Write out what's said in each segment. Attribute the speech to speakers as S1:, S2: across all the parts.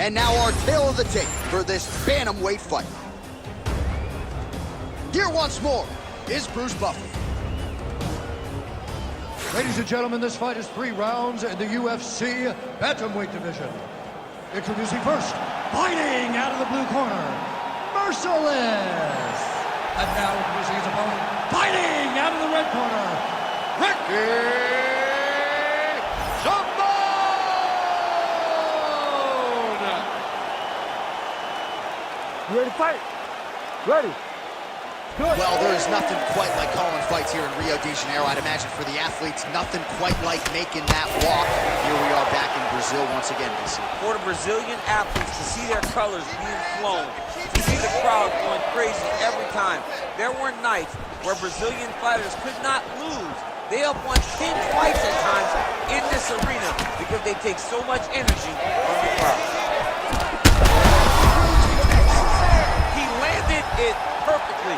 S1: And now our tale of the tape for this bantamweight fight. Here once more is Bruce Buffer.
S2: Ladies and gentlemen, this fight is 3 rounds in the UFC bantamweight division. Introducing first, fighting out of the blue corner, Merciless. And now introducing his opponent, fighting out of the red corner, Ricky Simone!
S3: You ready to fight? Ready. Good.
S1: Well, there is nothing quite like calling fights here in Rio de Janeiro. I'd imagine for the athletes, nothing quite like making that walk. Here we are back in Brazil once again, DC.
S4: For the Brazilian athletes to see their colors being flown, to see the crowd going crazy every time. There were nights where Brazilian fighters could not lose. They have won 10 fights at times in this arena because they take so much energy from the crowd. He landed it perfectly.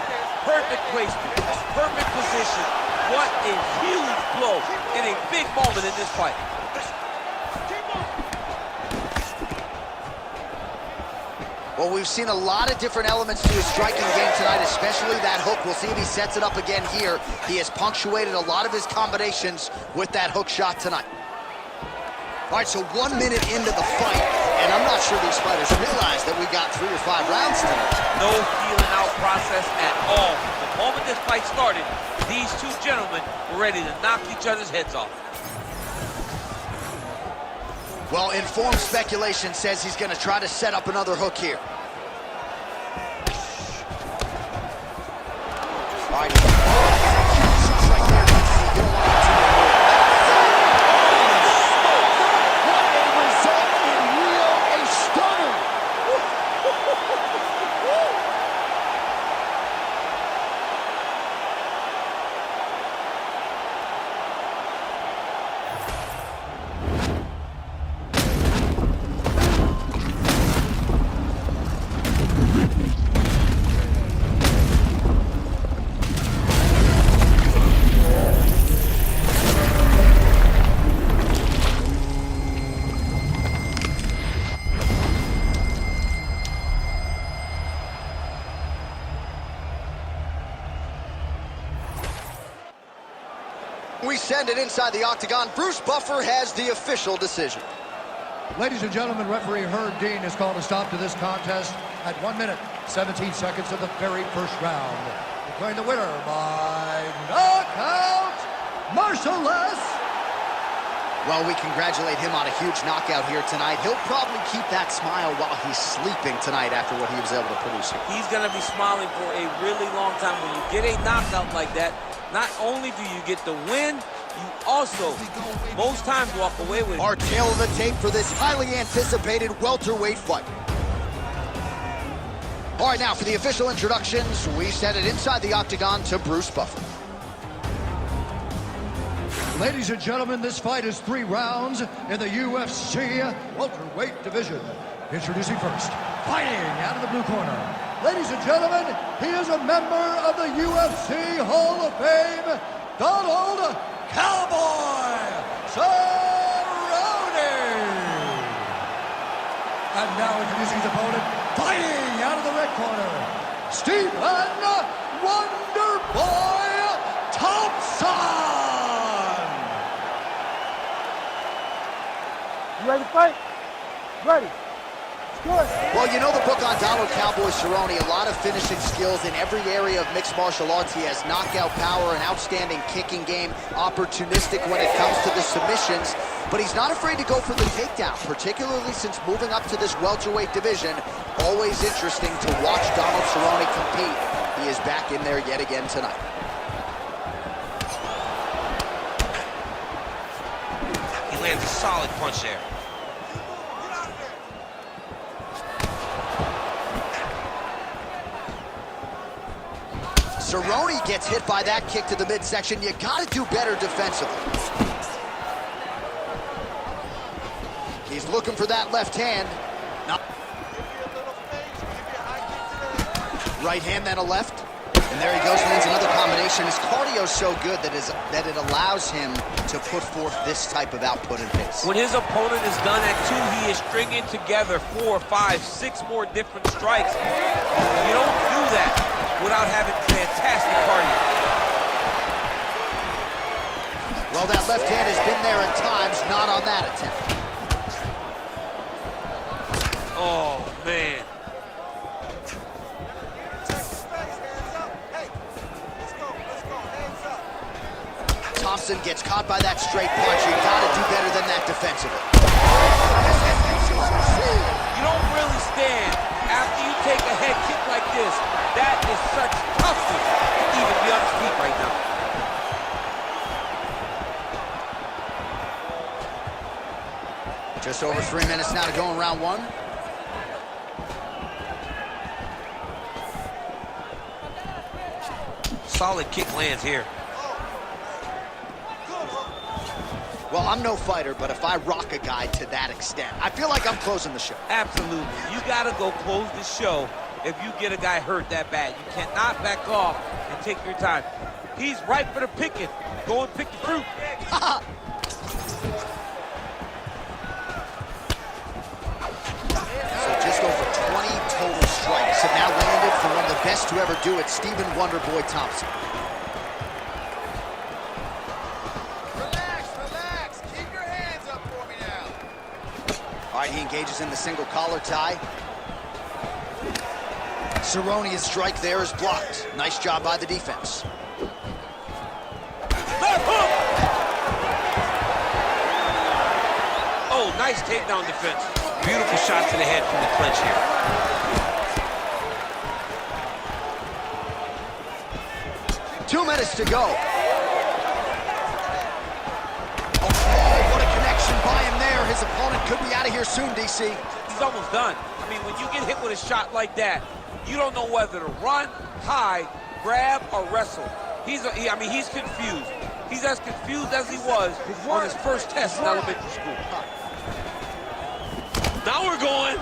S4: Perfect placement, perfect position. What a huge blow in a big moment in this fight.
S1: Well, we've seen a lot of different elements to his striking game tonight, especially that hook. We'll see if he sets it up again here. He has punctuated a lot of his combinations with that hook shot tonight. All right, so 1 minute into the fight, and I'm not sure these fighters realize that we got 3 or 5 rounds tonight.
S4: No feeling out process at all. The moment this fight started, these two gentlemen were ready to knock each other's heads off.
S1: Well, informed speculation says he's going to try to set up another hook here. All right. We send it inside the octagon. Bruce Buffer has the official decision.
S2: Ladies and gentlemen, referee Herb Dean has called a stop to this contest at 1 minute, 17 seconds of the very first round. Declaring the winner by knockout, Merciless.
S1: Well, we congratulate him on a huge knockout here tonight. He'll probably keep that smile while he's sleeping tonight after what he was able to produce here.
S4: He's going to be smiling for a really long time. When you get a knockout like that, not only do you get the win, you also, most times, walk away with it.
S1: Our tale of the tape for this highly anticipated welterweight fight. All right, now for the official introductions, we send it inside the octagon to Bruce Buffer.
S2: Ladies and gentlemen, this fight is 3 rounds in the UFC welterweight division. Introducing first, fighting out of the blue corner. Ladies and gentlemen, he is a member of the UFC Hall of Fame, Donald Cowboy Cerrone. And now introducing his opponent, fighting out of the red corner, Stephen Wonderboy Thompson.
S3: You ready to fight? Ready. Good.
S1: Well, you know the book on Donald Cowboy Cerrone, a lot of finishing skills in every area of mixed martial arts. He has knockout power, an outstanding kicking game, opportunistic when it comes to the submissions, but he's not afraid to go for the takedown, particularly since moving up to this welterweight division. Always interesting to watch Donald Cerrone compete. He is back in there yet again tonight.
S4: He lands a solid punch there.
S1: Cerrone gets hit by that kick to the midsection. You gotta do better defensively. He's looking for that left hand. Now, right hand, then a left. And there he goes, lands another combination. His cardio's so good that it allows him to put forth this type of output and pace.
S4: When his opponent is done at 2, he is stringing together 4, 5, 6 more different strikes. You don't do that without having fantastic cardio.
S1: Well, that left hand has been there at times, not on that attempt.
S4: Oh, man.
S1: Thompson gets caught by that straight punch. You gotta do better than that defensively.
S4: You don't really stand after you take a head kick like this. That is such toughness to even be on his feet right now.
S1: Just over 3 minutes now to go in round 1.
S4: Solid kick lands here.
S1: Well, I'm no fighter, but if I rock a guy to that extent, I feel like I'm closing the show.
S4: Absolutely. You gotta go close the show if you get a guy hurt that bad. You cannot back off and take your time. He's ripe for the picking. Go and pick the fruit.
S1: So just over 20 total strikes have now landed for one of the best to ever do it, Stephen Wonderboy Thompson.
S5: Relax. Keep your hands up for me now.
S1: All right, he engages in the single collar tie. Cerrone's strike there is blocked. Nice job by the defense.
S4: Left hook! Oh, nice takedown defense. Beautiful shot to the head from the clinch here.
S1: 2 minutes to go. Oh, what a connection by him there. His opponent could be out of here soon, DC.
S4: He's almost done. I mean, when you get hit with a shot like that, you don't know whether to run, hide, grab, or wrestle. He's confused. He's as confused as he was on his first test in elementary school. Now we're going.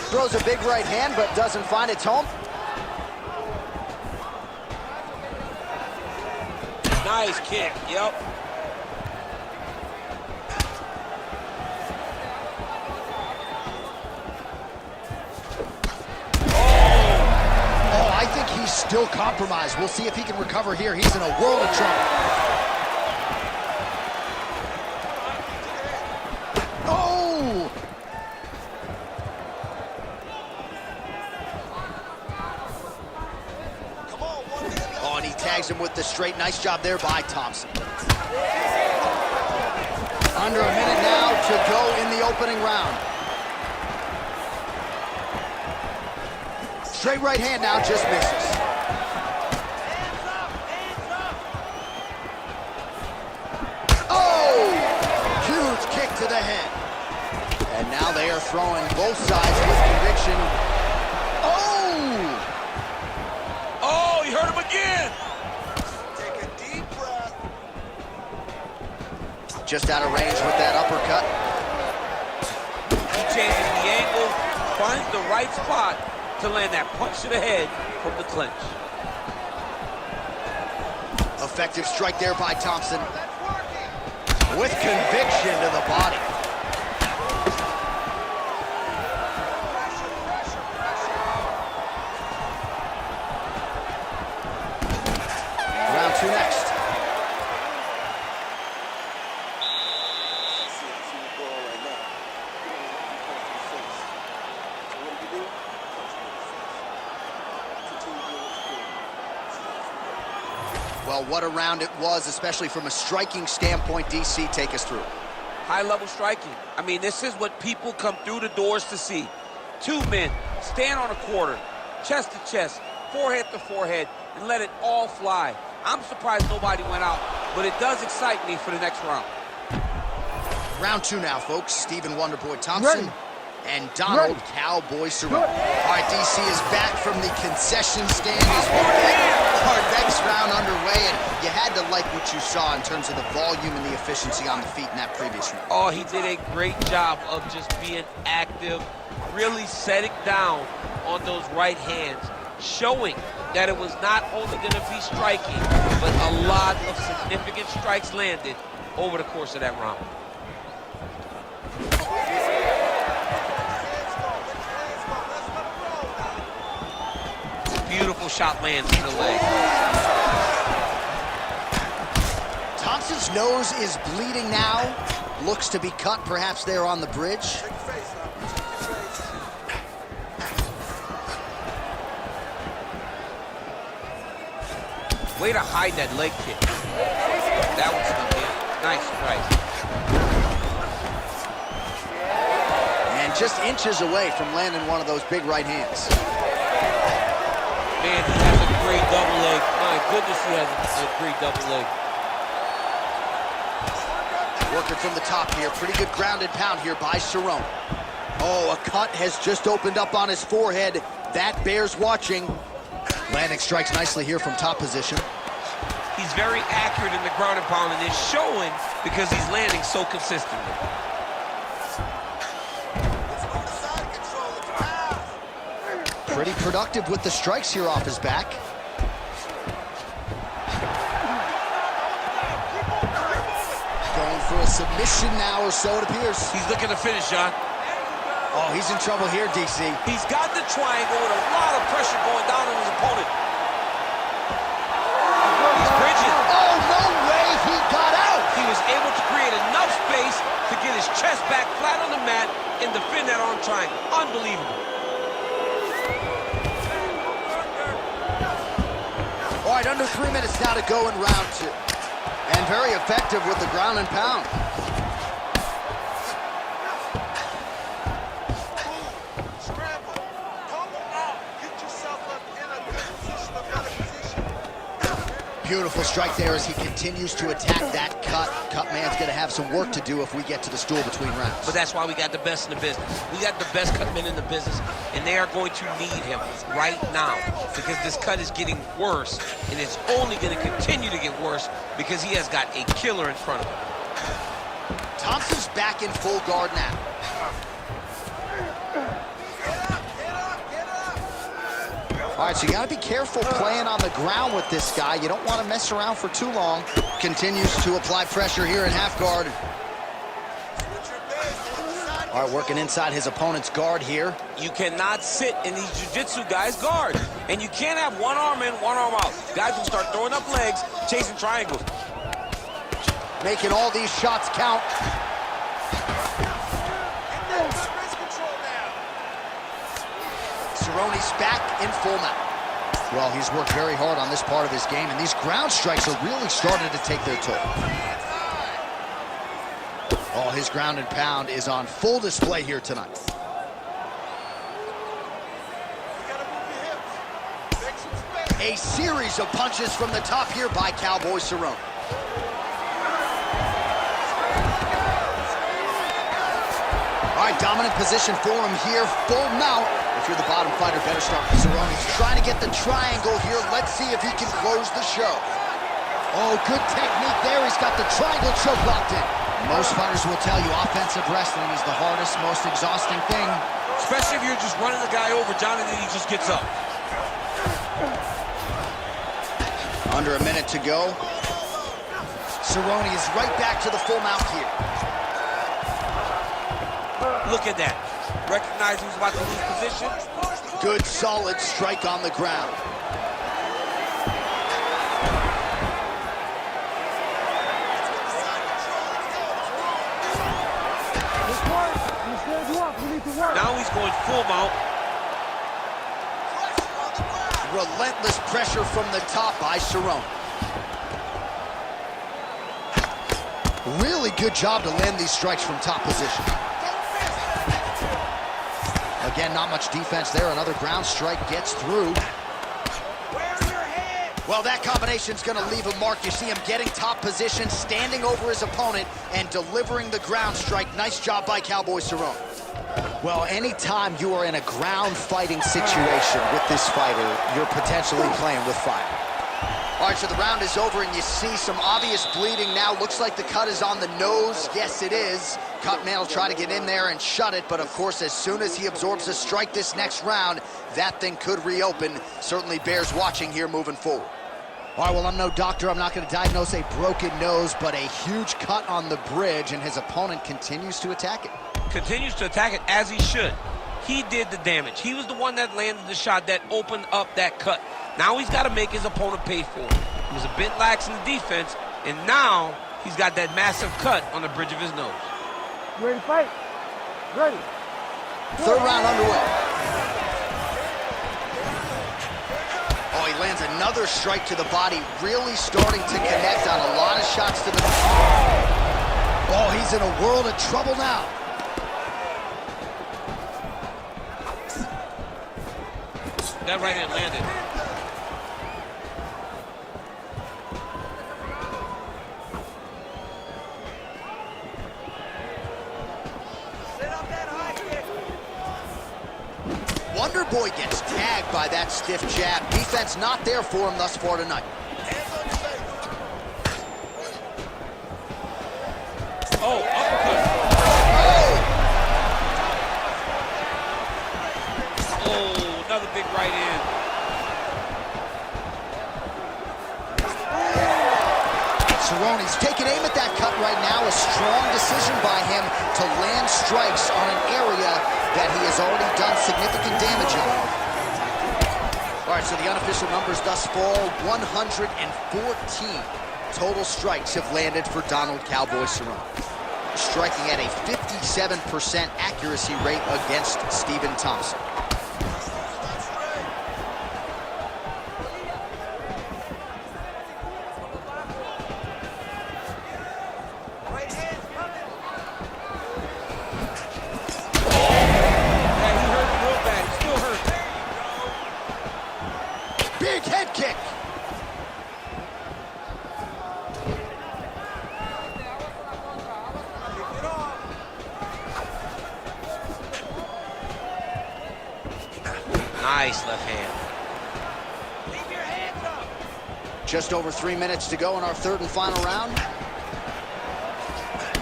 S1: Throws a big right hand, but doesn't find its home.
S4: Nice kick, yep.
S1: Oh, I think he's still compromised. We'll see if he can recover here. He's in a world of trouble. Oh! Oh, and he tags him with the straight. Nice job there by Thompson. Under a minute now to go in the opening round. Straight right hand now, just misses. Oh! Huge kick to the head. And now they are throwing both sides with conviction. Oh!
S4: Oh, he hurt him again.
S5: Take a deep breath.
S1: Just out of range with that uppercut.
S4: He changes the angle, finds the right spot to land that punch to the head from the clinch.
S1: Effective strike there by Thompson. With conviction to the body. Round 2 next. Well, what a round it was, especially from a striking standpoint. DC, take us through.
S4: High-level striking. I mean, this is what people come through the doors to see. 2 men stand on a quarter, chest to chest, forehead to forehead, and let it all fly. I'm surprised nobody went out, but it does excite me for the next round.
S1: Round 2 now, folks. Stephen Wonderboy Thompson
S3: Ready.
S1: and Donald
S3: Ready.
S1: Cowboy Cerrone. All right, DC is back from the concession stand as we get our next round underway, and you had to like what you saw in terms of the volume and the efficiency on the feet in that previous round.
S4: Oh, he did a great job of just being active, really setting down on those right hands. showing that it was not only going to be striking, but a lot of significant strikes landed over the course of that round. Beautiful shot lands to the leg.
S1: Thompson's nose is bleeding now. Looks to be cut, perhaps there on the bridge.
S4: Way to hide that leg kick. That was good. Nice strike.
S1: And just inches away from landing one of those big right hands.
S4: Man, he has a great double leg. My goodness, he has a great double leg.
S1: Working from the top here. Pretty good grounded pound here by Cerrone. Oh, a cut has just opened up on his forehead. That bears watching. Landing strikes nicely here from top position.
S4: He's very accurate in the ground and pound, and it's showing because he's landing so consistently.
S1: Pretty productive with the strikes here off his back. Going for a submission now, or so it appears.
S4: He's looking to finish, John.
S1: Oh, he's in trouble here, DC.
S4: He's got the triangle with a lot of pressure going down on his opponent. He's bridging.
S1: Oh, no way, he got out!
S4: He was able to create enough space to get his chest back flat on the mat and defend that arm triangle. Unbelievable.
S1: All right, under 3 minutes now to go in round 2. And very effective with the ground and pound. Beautiful strike there as he continues to attack that cut. Cut man's going to have some work to do if we get to the stool between rounds.
S4: But that's why we got the best in the business. We got the best cut men in the business, and they are going to need him right now because this cut is getting worse, and it's only going to continue to get worse because he has got a killer in front of him.
S1: Thompson's back in full guard now. All right, so you got to be careful playing on the ground with this guy. You don't want to mess around for too long. Continues to apply pressure here in half guard. All right, working inside his opponent's guard here.
S4: You cannot sit in these jiu-jitsu guys' guard. And you can't have one arm in, one arm out. Guys will start throwing up legs, chasing triangles.
S1: Making all these shots count. Cerrone's back in full mount. Well, he's worked very hard on this part of his game, and these ground strikes are really starting to take their toll. Oh, his ground and pound is on full display here tonight. A series of punches from the top here by Cowboy Cerrone. All right, dominant position for him here, full mount. If you're the bottom fighter, better start with Cerrone. He's trying to get the triangle here. Let's see if he can close the show. Oh, good technique there. He's got the triangle choke locked in. Most fighters will tell you offensive wrestling is the hardest, most exhausting thing.
S4: Especially if you're just running the guy over, John, and then he just gets up.
S1: Under a minute to go. Cerrone is right back to the full mount here.
S4: Look at that. Recognize who's about to lose position.
S1: Good, solid strike on the ground.
S4: Now he's going full mount.
S1: Relentless pressure from the top by Cerrone. Really good job to land these strikes from top position. Again, not much defense there. Another ground strike gets through. Well, that combination's going to leave a mark. You see him getting top position, standing over his opponent, and delivering the ground strike. Nice job by Cowboy Cerrone. Well, anytime you are in a ground fighting situation with this fighter, you're potentially playing with fire. All right, so the round is over, and you see some obvious bleeding now. Looks like the cut is on the nose. Yes, it is. Cut man will try to get in there and shut it, but of course, as soon as he absorbs a strike this next round, that thing could reopen. Certainly bears watching here moving forward. All right, well, I'm no doctor. I'm not going to diagnose a broken nose, but a huge cut on the bridge, and his opponent continues to attack it.
S4: Continues to attack it as he should. He did the damage. He was the one that landed the shot that opened up that cut. Now he's got to make his opponent pay for it. He was a bit lax in the defense, and now he's got that massive cut on the bridge of his nose.
S3: You ready to fight? Ready.
S1: Third round underway. Oh, he lands another strike to the body, really starting to connect on a lot of shots to the... Oh, he's in a world of trouble now.
S4: That right hand landed.
S1: Wonder Boy gets tagged by that stiff jab. Defense not there for him thus far tonight.
S4: Oh, uppercut. Oh, another big right hand.
S1: Cerrone's taking aim at that cut right now. A strong decision by him to land strikes on an area that he has already done significant damage on. All right, so the unofficial numbers thus far, 114 total strikes have landed for Donald Cowboy Cerrone, striking at a 57% accuracy rate against Stephen Thompson. Big head kick.
S4: Nice left hand.
S5: Leave your hands up.
S1: Just over 3 minutes to go in our third and final round.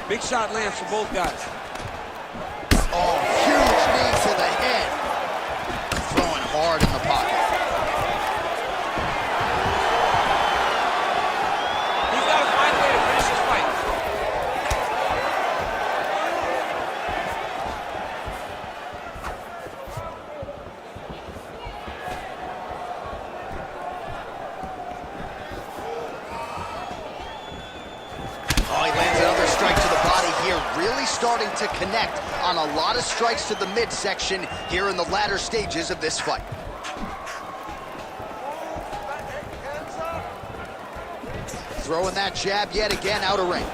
S4: Big shot lands for both guys.
S1: Oh, huge knee to the head. Throwing hard in the pocket.
S4: He's got to find a way to finish this fight.
S1: Oh, he lands another strike to the body here, really starting to connect on a lot of strikes to the midsection here in the latter stages of this fight. Throwing that jab yet again out of range.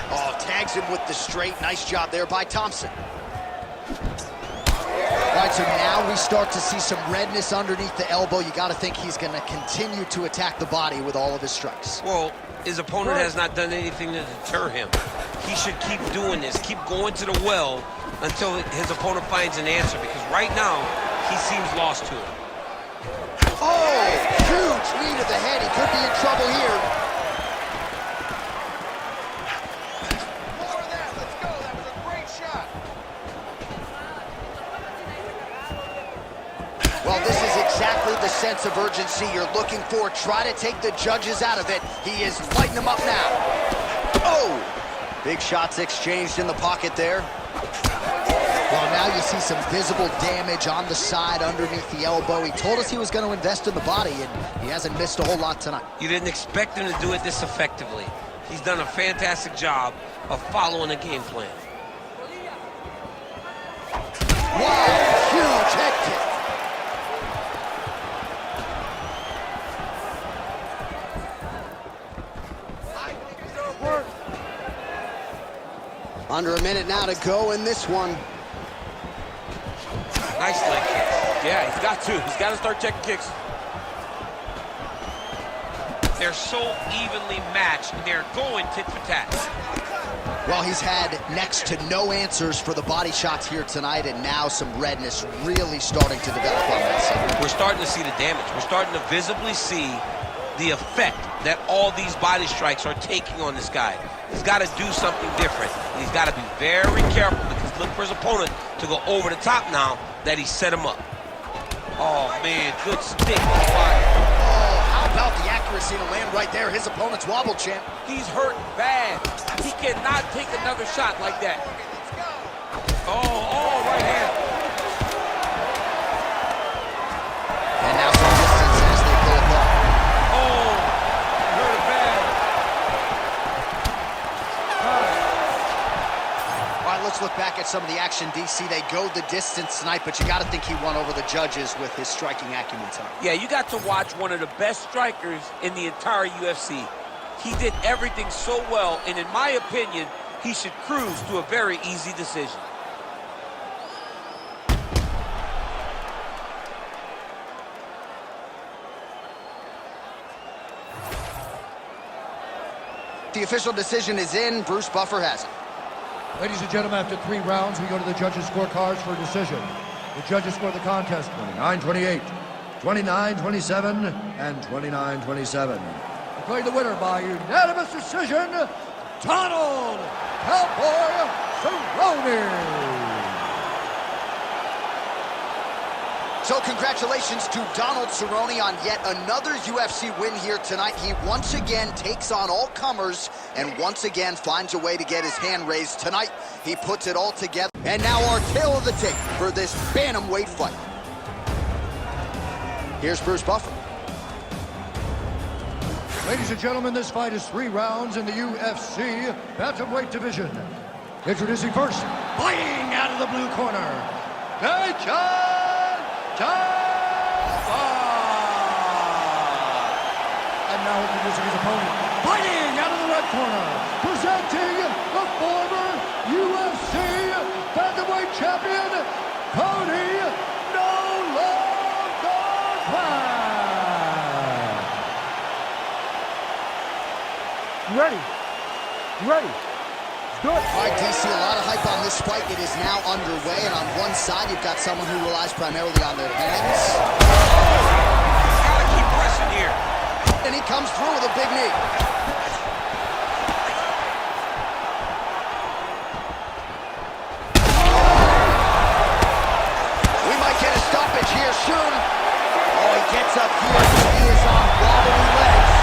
S1: Oh, tags him with the straight. Nice job there by Thompson. All right, so now we start to see some redness underneath the elbow. You got to think he's going to continue to attack the body with all of his strikes.
S4: Well, his opponent has not done anything to deter him. He should keep doing this, keep going to the well until his opponent finds an answer, because right now, he seems lost to it.
S1: Oh, huge knee to the head. He could be in trouble here.
S5: More of that. Let's go. That was a great shot.
S1: Well, this is exactly the sense of urgency you're looking for. Try to take the judges out of it. He is lighting them up now. Oh! Big shots exchanged in the pocket there. Well, now you see some visible damage on the side underneath the elbow. He told us he was going to invest in the body, and he hasn't missed a whole lot tonight.
S4: You didn't expect him to do it this effectively. He's done a fantastic job of following a game plan.
S1: Wow, huge head kick. Under a minute now to go in this one.
S4: Nice leg kick. Yeah, he's got to. He's got to start checking kicks. They're so evenly matched, and they're going tit for tat.
S1: Well, he's had next to no answers for the body shots here tonight, and now some redness really starting to develop on that side.
S4: We're starting to see the damage. We're starting to visibly see the effect that all these body strikes are taking on this guy. He's got to do something different. He's got to be very careful because look for his opponent to go over the top now that he set him up. Oh, man, good stick.
S1: Oh, how about the accuracy to land right there? His opponent's wobble, champ.
S4: He's hurt bad. He cannot take another shot like that. Oh, right hand.
S1: And now some distance as they pull apart.
S4: Oh, he hurt it bad.
S1: All right, let's look back at some of the action, DC. They go the distance tonight, but you got to think he won over the judges with his striking acumen tonight.
S4: Yeah, you got to watch one of the best strikers in the entire UFC. He did everything so well, and in my opinion, he should cruise to a very easy decision.
S1: The official decision is in. Bruce Buffer has it.
S2: Ladies and gentlemen, after 3 rounds, we go to the judges' scorecards for a decision. The judges score the contest 29-28, 29-27, and 29-27. Declaring the winner by unanimous decision, Donald Cowboy Cerrone.
S1: So congratulations to Donald Cerrone on yet another UFC win here tonight. He once again takes on all comers and once again finds a way to get his hand raised. Tonight, he puts it all together. And now our tale of the tape for this bantamweight fight. Here's Bruce Buffer.
S2: Ladies and gentlemen, this fight is 3 rounds in the UFC bantamweight division. Introducing first, fighting out of the blue corner, and now introducing his opponent, fighting out of the red corner, presenting the former UFC bantamweight champion, Cody No Longer Clan.
S3: You ready? You ready? Let's do it.
S1: All right, DC, a lot of hype on this fight. It is now underway, and on one side, you've got someone who relies primarily on their hands.
S4: Gotta keep pressing here.
S1: And he comes through with a big knee. We might get a stoppage here soon. Oh, he gets up here. He is on wobbly legs.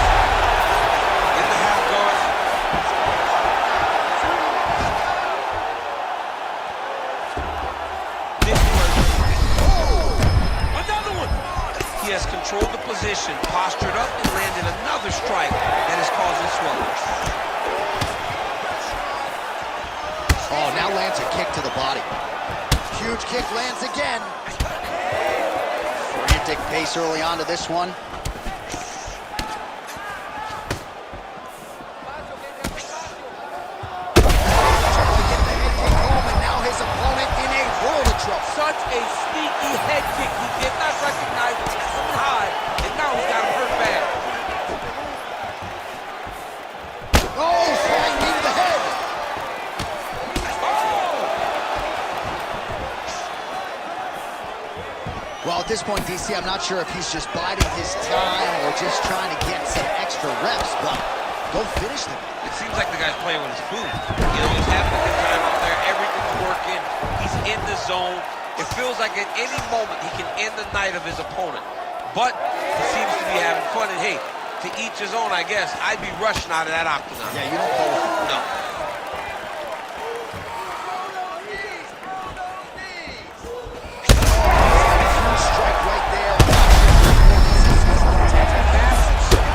S4: In the half guard. This one. Oh! Another one! He has controlled the position, postured up, and landed another strike that is causing swelling.
S1: Oh, now lands a kick to the body. Huge kick lands again. Frantic pace early on to this one.
S4: Such a sneaky head kick. He did not recognize it coming high, and now he's got him hurt bad.
S1: Oh, flying knee to the head. Well, at this point, DC, I'm not sure if he's just biding his time or just trying to get some extra reps, but go finish them.
S4: It seems like the guy's playing with his food. You know, he's having a good time out there. Everything's working. He's in the zone. It feels like at any moment he can end the night of his opponent. But he seems to be having fun. And hey, to each his own, I guess. I'd be rushing out of that octagon.
S1: Yeah, you don't pull with him.
S4: No.
S1: Strike right there.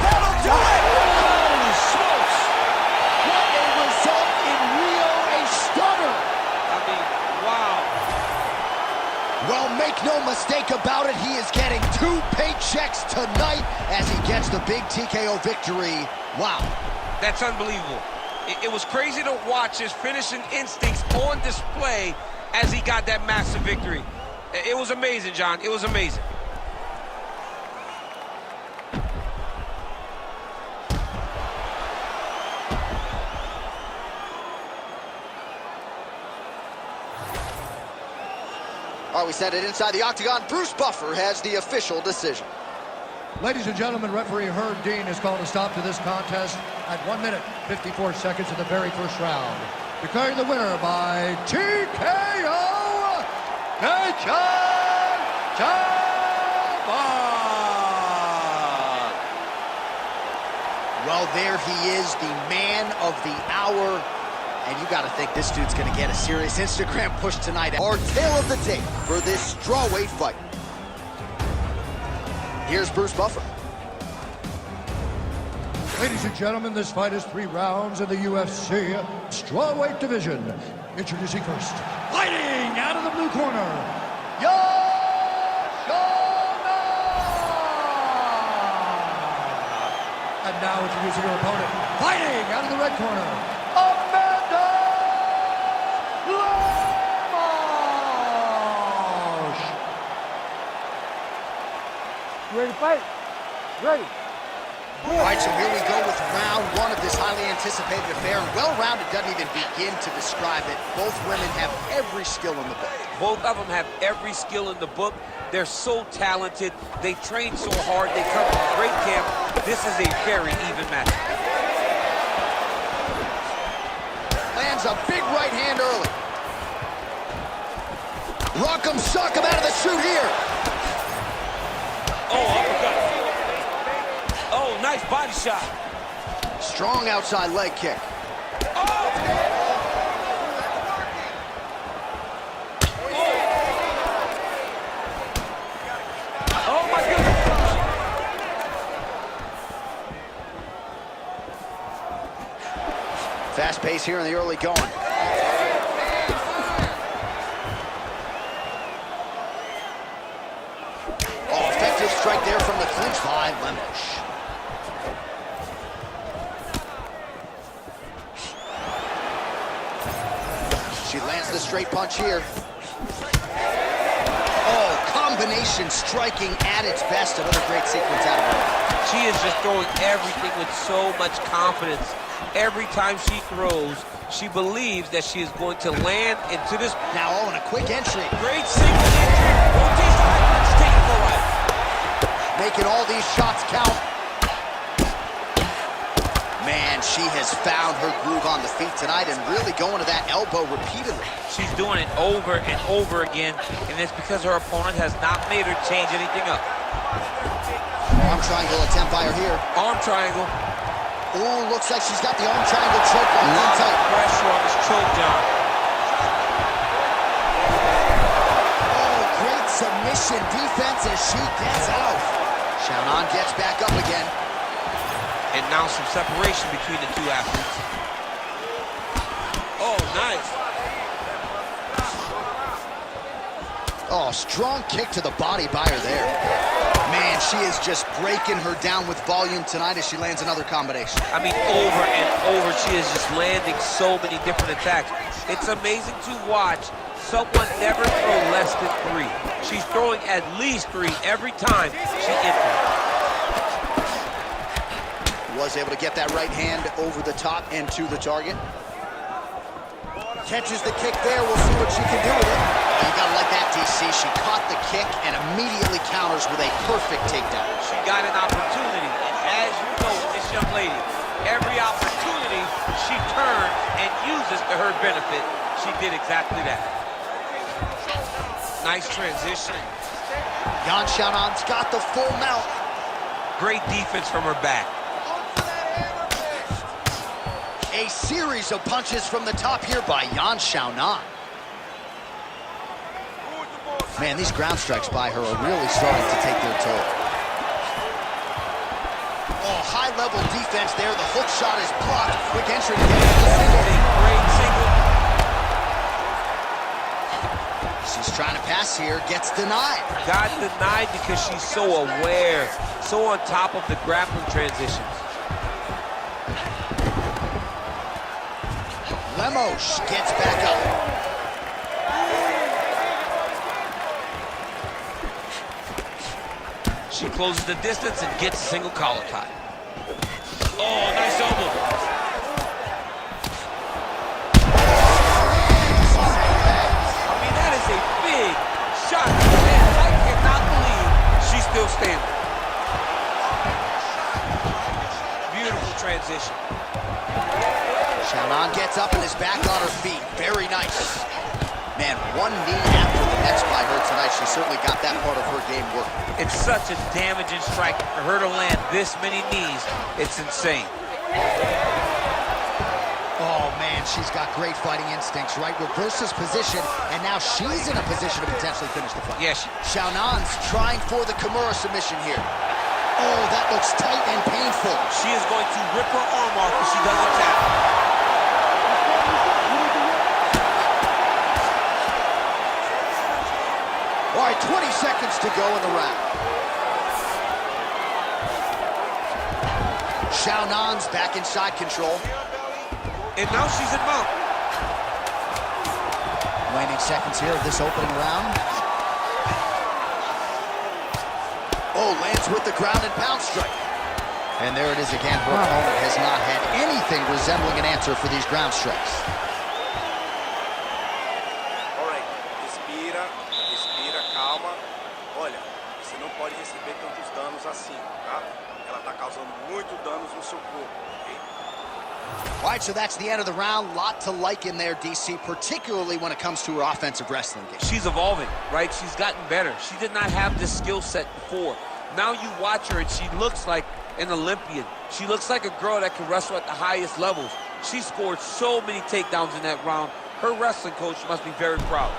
S4: That'll do it!
S1: Holy smokes! What a result in Rio, a stunner!
S4: I mean, wow.
S1: Well, make no mistake about it, he is getting 2 paychecks tonight as he gets the big TKO victory. Wow.
S4: That's unbelievable. It was crazy to watch his finishing instincts on display as he got that massive victory. It was amazing, John. It was amazing.
S1: All right, we set it inside the octagon. Bruce Buffer has the official decision.
S2: Ladies and gentlemen, referee Herb Dean has called a stop to this contest at 1 minute, 54 seconds of the very first round. Declaring the winner by TKO, Nation Java.
S1: Well, there he is, the man of the hour. And you got to think this dude's going to get a serious Instagram push tonight. Our tale of the tape for this strawweight fight. Here's Bruce Buffer.
S2: Ladies and gentlemen, this fight is 3 rounds in the UFC strawweight division. Introducing first, fighting out of the blue corner, and now introducing her opponent, fighting out of the red corner, Amanda Lemos.
S3: You ready to fight? Ready.
S1: All right, so here we go with round 1 of this highly anticipated affair. And well-rounded doesn't even begin to describe it. Both women have every skill in the book.
S4: Both of them have every skill in the book. They're so talented. They train so hard. They come from great camp. This is a very even match.
S1: Lands a big right hand early. Rock'em sock'em out of the chute here.
S4: Oh, uppercut. Oh, nice body shot.
S1: Strong outside leg kick.
S4: Oh, my goodness.
S1: Fast pace here in the early going. Oh, effective strike there from the clinch by Lemos. She lands the straight punch here. Oh, combination striking at its best. Another great sequence out of her.
S4: She is just throwing everything with so much confidence. Every time she throws, she believes that she is going to land into this.
S1: Now, oh, and a quick entry.
S4: Great single entry. Rotates the high punch, taking for right.
S1: Making all these shots count. Man, she has found her groove on the feet tonight and really going to that elbow repeatedly.
S4: She's doing it over and over again, and it's because her opponent has not made her change anything up.
S1: Arm triangle attempt by her here.
S4: Arm triangle.
S1: Ooh, looks like she's got the arm triangle choke on
S4: A lot of
S1: tight.
S4: pressure on this choke down.
S1: Oh, great submission defense as she gets out. Shannon gets back up again.
S4: And now some separation between the two athletes. Oh, nice.
S1: Oh, strong kick to the body by her there. Man, she is just breaking her down with volume tonight as she lands another combination.
S4: I mean, over and over, she is just landing so many different attacks. It's amazing to watch someone never throw less than 3. She's throwing at least 3 every time she enters.
S1: Was able to get that right hand over the top and to the target. Catches the kick there. We'll see what she can do with it. Oh, you gotta like that, DC. She caught the kick and immediately counters with a perfect takedown.
S4: She got an opportunity, and as you know, this young lady, every opportunity she turns and uses to her benefit. She did exactly that. Nice transition.
S1: Yan Xiaonan's got the full mount.
S4: Great defense from her back.
S1: A series of punches from the top here by Yan Xiaonan. Man, these ground strikes by her are really starting to take their toll. Oh, high-level defense there. The hook shot is blocked. Quick entry to get into the single.
S4: Great single.
S1: She's trying to pass here. Gets denied.
S4: Got denied because she's so aware, so on top of the grappling transitions.
S1: Lemos gets back up.
S4: She closes the distance and gets a single collar tie. Oh, nice elbow. I mean, that is a big shot. And I cannot believe she's still standing. position.
S1: Xiaonan gets up and is back on her feet. Very nice. Man, one knee after the next by her tonight. She certainly got that part of her game working.
S4: It's such a damaging strike. For her to land this many knees, it's insane.
S1: Oh, man, she's got great fighting instincts, right? Reverses position, and now she's in a position to potentially finish the fight.
S4: Yes.
S1: Xiaonan's trying for the Kimura submission here. Oh, that looks tight and painful.
S4: She is going to rip her arm off if she doesn't tap.
S1: All right, 20 seconds to go in the round. Xiaonan's back in side control.
S4: And now she's in mount.
S1: Waning seconds here of this opening round. Oh, lands with the ground and pound strike. And there it is again. Her opponent has not had anything resembling an answer for these ground strikes.
S5: All right, respira, respira, calma. Olha, você não pode receber tantos danos assim, tá? Ela tá causando muito danos no seu corpo, ok?
S1: All right, so that's the end of the round. Lot to like in there, DC, particularly when it comes to her offensive wrestling game.
S4: She's evolving, right? She's gotten better. She did not have this skill set before. Now you watch her and she looks like an Olympian. She looks like a girl that can wrestle at the highest levels. She scored so many takedowns in that round. Her wrestling coach must be very proud.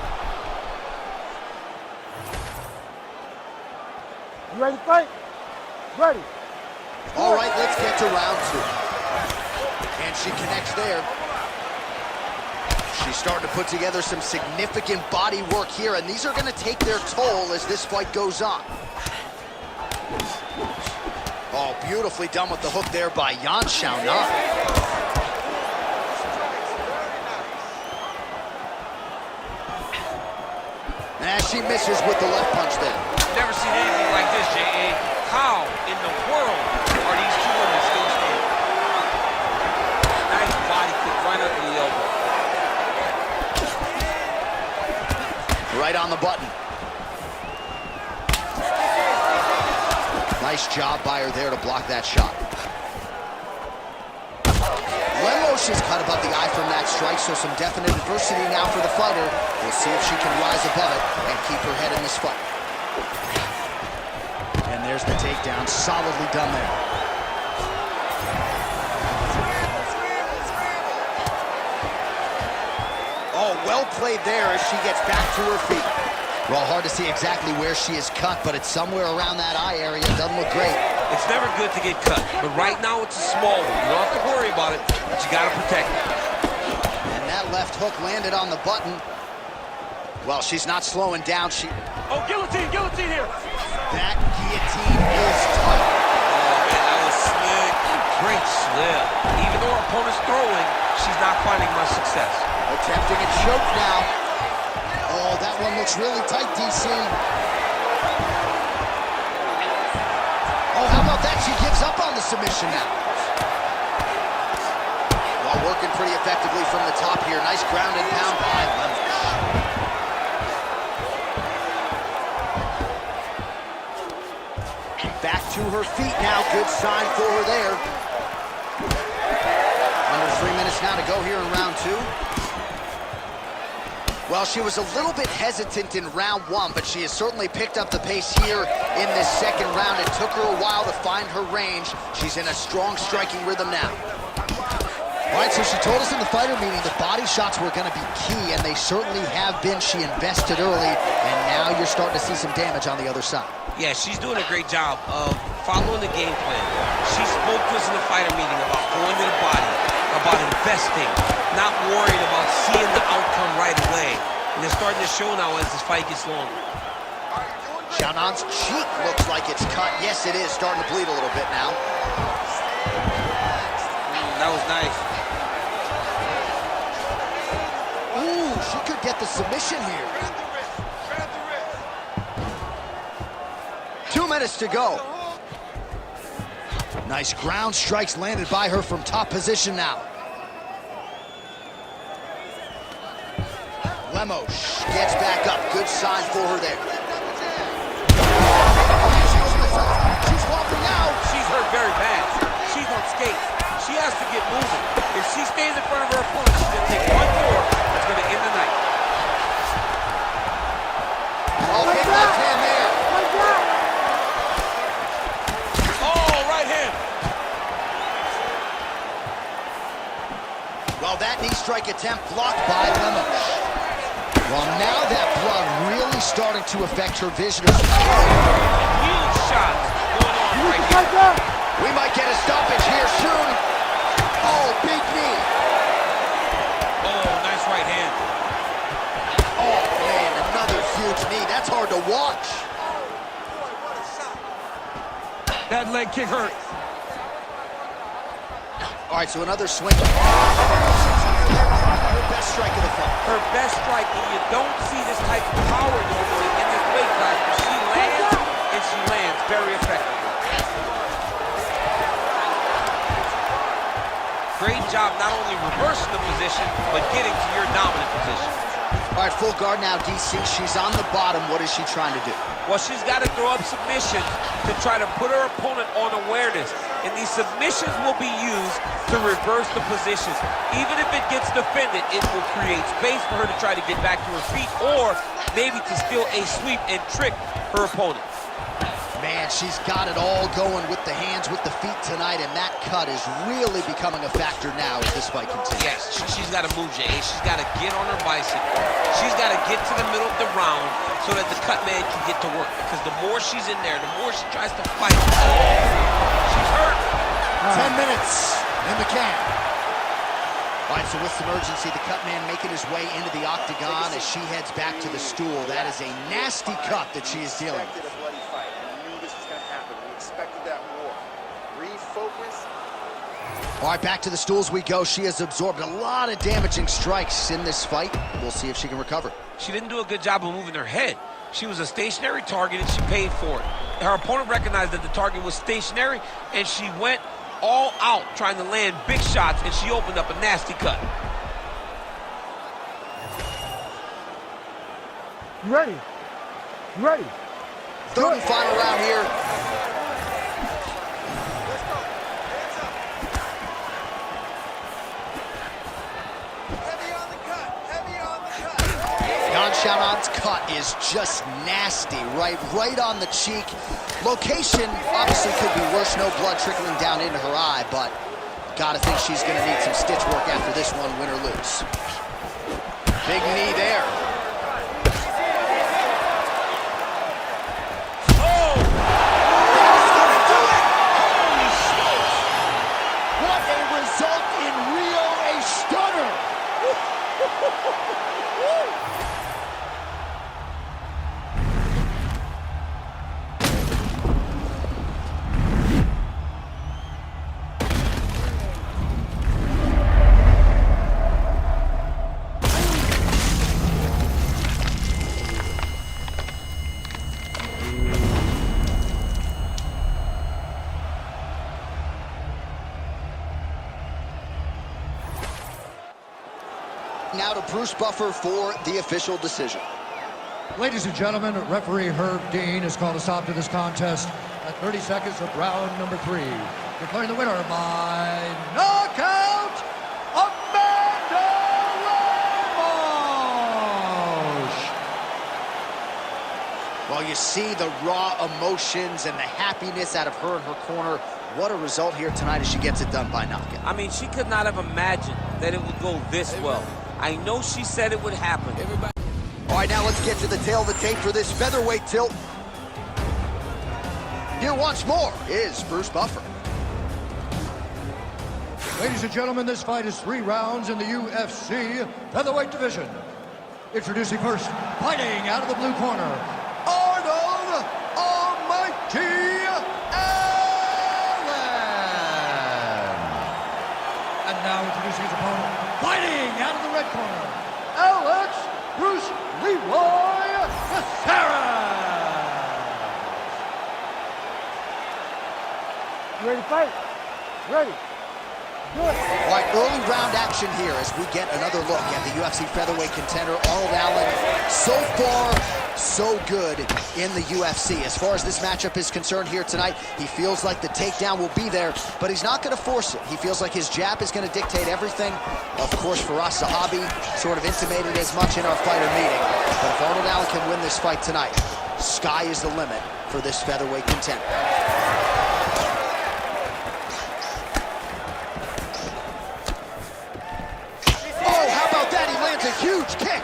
S3: You ready to fight? Ready.
S1: All right, let's get to round two. And she connects there. She's starting to put together some significant body work here, and these are going to take their toll as this fight goes on. Oh, beautifully done with the hook there by Yan Xiaonan. And she misses with the left punch there.
S4: Never seen anything like this, J.A. How in the world are these two women still standing? Nice body kick right under the elbow.
S1: Right on the button. Nice job by her there to block that shot. Lemos is cut above the eye from that strike, so some definite adversity now for the fighter. We'll see if she can rise above it and keep her head in this fight. And there's the takedown, solidly done there. Oh, well played there as she gets back to her feet. Well, hard to see exactly where she is cut, but it's somewhere around that eye area. Doesn't look great.
S4: It's never good to get cut, but right now it's a small one. You don't have to worry about it, but you got to protect it.
S1: And that left hook landed on the button. Well, she's not slowing down.
S4: Oh, guillotine here.
S1: That guillotine is tight.
S4: Oh, man, that was slick. Great slip. Even though her opponent's throwing, she's not finding much success.
S1: Attempting a choke now. Oh, that one looks really tight, DC. Oh, how about that? She gives up on the submission now. Well, working pretty effectively from the top here. Nice ground and pound by Lemos. Back to her feet now. Good sign for her there. Under 3 minutes now to go here in round two. Well, she was a little bit hesitant in round one, but she has certainly picked up the pace here in this second round. It took her a while to find her range. She's in a strong striking rhythm now. All right, so she told us in the fighter meeting the body shots were going to be key, and they certainly have been. She invested early, and now you're starting to see some damage on the other side.
S4: Yeah, she's doing a great job of following the game plan. She spoke to us in the fighter meeting about going to the body, about investing, not worrying about seeing the outcome right away. And it's starting to show now as this fight gets longer.
S1: Xiaonan's cheek looks like it's cut. Yes, it is starting to bleed a little bit now.
S4: That was nice.
S1: Ooh, she could get the submission here. 2 minutes to go. Nice ground strikes landed by her from top position now. Lemos gets back up. Good sign for her there. She's wobbling out.
S4: She's hurt very bad. She's on skates. She She has to get moving. If she stays in front of her opponent, she's going to take one more. That's going to end the night.
S1: Oh, big left hand there.
S4: Oh, right hand.
S1: Well, that knee strike attempt blocked by Lemos. Well, now that blood really starting to affect her vision.
S4: Huge shots going on right here.
S1: We might get a stoppage here soon. Oh, big knee.
S4: Oh, nice right hand.
S1: Oh, man, another huge knee. That's hard to watch.
S4: That leg kick hurt.
S1: All right, so another swing. Her best strike of the fight.
S4: Her best strike, and you don't see this type of power normally in this weight class. She lands, and she lands very effectively. Great job not only reversing the position, but getting to your dominant position.
S1: All right, full guard now, DC. She's on the bottom. What is she trying to do?
S4: Well, she's got to throw up submissions to try to put her opponent on awareness. And these submissions will be used to reverse the positions. Even if it gets defended, it will create space for her to try to get back to her feet or maybe to steal a sweep and trick her opponent.
S1: Man, she's got it all going with the hands, with the feet tonight, and that cut is really becoming a factor now as this fight continues.
S4: Yes, she's got to move, Jay. She's got to get on her bicycle. She's got to get to the middle of the round so that the cut man can get to work. Because the more she's in there, the more she tries to fight. She's hurt.
S1: 10 minutes in the can. All right, so with some urgency, the cut man making his way into the octagon as she heads back to the stool. That is a nasty cut that she is dealing with. All right, back to the stools we go. She has absorbed a lot of damaging strikes in this fight. We'll see if she can recover.
S4: She didn't do a good job of moving her head. She was a stationary target, and she paid for it. Her opponent recognized that the target was stationary, and she went all out trying to land big shots, and she opened up a nasty cut.
S3: You ready? You ready?
S1: Third and final round here. Xiaonan's cut is just nasty, right on the cheek. Location obviously could be worse, no blood trickling down into her eye, but gotta think she's gonna need some stitch work after this one, win or lose. Big knee there.
S4: Oh!
S1: That's gonna do it! Holy smokes! What a result in Rio, a stunner! Now to Bruce Buffer for the official decision.
S2: Ladies and gentlemen, referee Herb Dean has called a stop to this contest at 30 seconds of round number 3. Declaring the winner by knockout, Amanda Ramos!
S1: Well, you see the raw emotions and the happiness out of her in her corner. What a result here tonight as she gets it done by knockout.
S4: I mean, she could not have imagined that it would go this well. I know she said it would happen. Everybody.
S1: All right, now let's get to the tail of the tape for this featherweight tilt. Here once more is Bruce Buffer.
S2: Ladies and gentlemen, this fight is 3 rounds in the UFC featherweight division. Introducing first, fighting out of the blue corner, Arnold Almighty Allen. And now introducing his opponent, fighting out of the red corner, Alex Bruce Leroy Caceres.
S3: You ready to fight? Ready.
S1: All right, early round action here as we get another look at the UFC featherweight contender, Arnold Allen. So far, so good in the UFC. As far as this matchup is concerned here tonight, he feels like the takedown will be there, but he's not going to force it. He feels like his jab is going to dictate everything. Of course, Firas Zahabi sort of intimated as much in our fighter meeting. But if Arnold Allen can win this fight tonight, sky is the limit for this featherweight contender. A huge kick.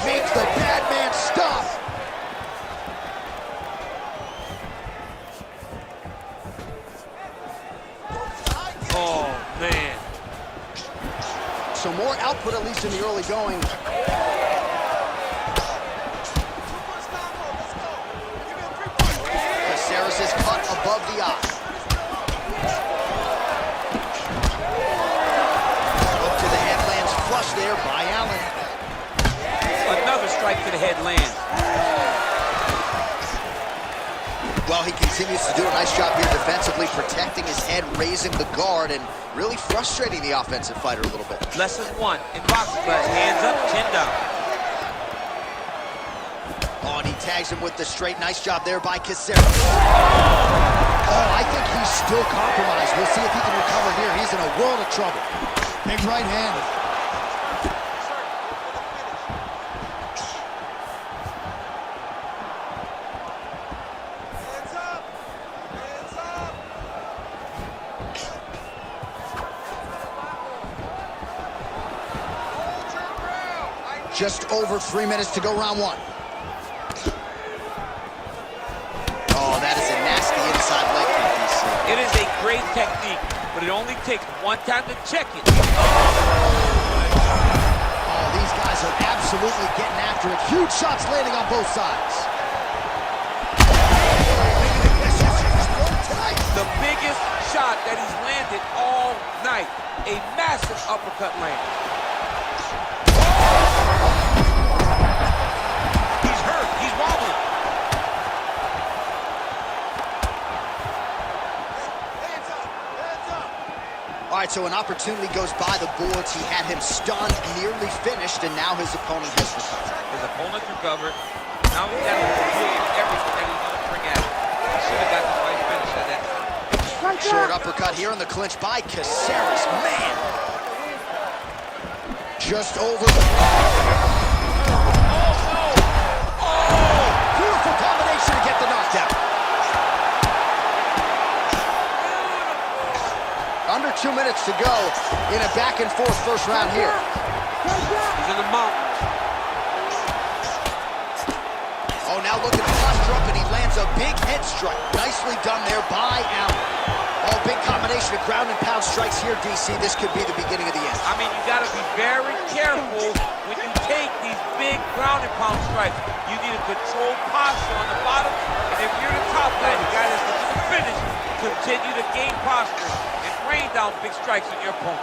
S1: Makes the bad man stop.
S4: Oh, man.
S1: So more output, at least in the early going. Caceres is cut above the eye. There by Allen.
S4: Another strike to the head lands.
S1: Well, he continues to do a nice job here defensively, protecting his head, raising the guard, and really frustrating the offensive fighter a little bit.
S4: Lesson one in boxing class, hands up, chin down.
S1: Oh, and he tags him with the straight. Nice job there by Caceres. Oh, I think he's still compromised. We'll see if he can recover here. He's in a world of trouble. Big right hand. Just over 3 minutes to go, round one. Oh, that is a nasty inside leg kick, DC.
S4: It is a great technique, but it only takes one time to check it.
S1: Oh, these guys are absolutely getting after it. Huge shots landing on both sides.
S4: The biggest shot that he's landed all night. A massive uppercut land. He's hurt. He's wobbling.
S1: All right, so an opportunity goes by the boards. He had him stunned, nearly finished, and now his opponent has recovered.
S4: His opponent recovered. Now he's got to do everything that he's going to bring at him. He should have got the fight finished at that time.
S1: Short uppercut here in the clinch by Caceres. Man! Just over the... Beautiful combination to get the knockdown. Under 2 minutes to go in a back-and-forth first round here.
S4: He's in the mountain.
S1: Oh, now look at the posture up, and he lands a big head strike. Nicely done there by Allen. Oh, big combination of ground and pound strikes here, DC. This could be the beginning of the end.
S4: I mean, you got to be very careful when you take these big ground and pound strikes. You need a controlled posture on the bottom, and if you're the top guy, the guy that's going to finish, continue to gain posture and rain down big strikes on your opponent.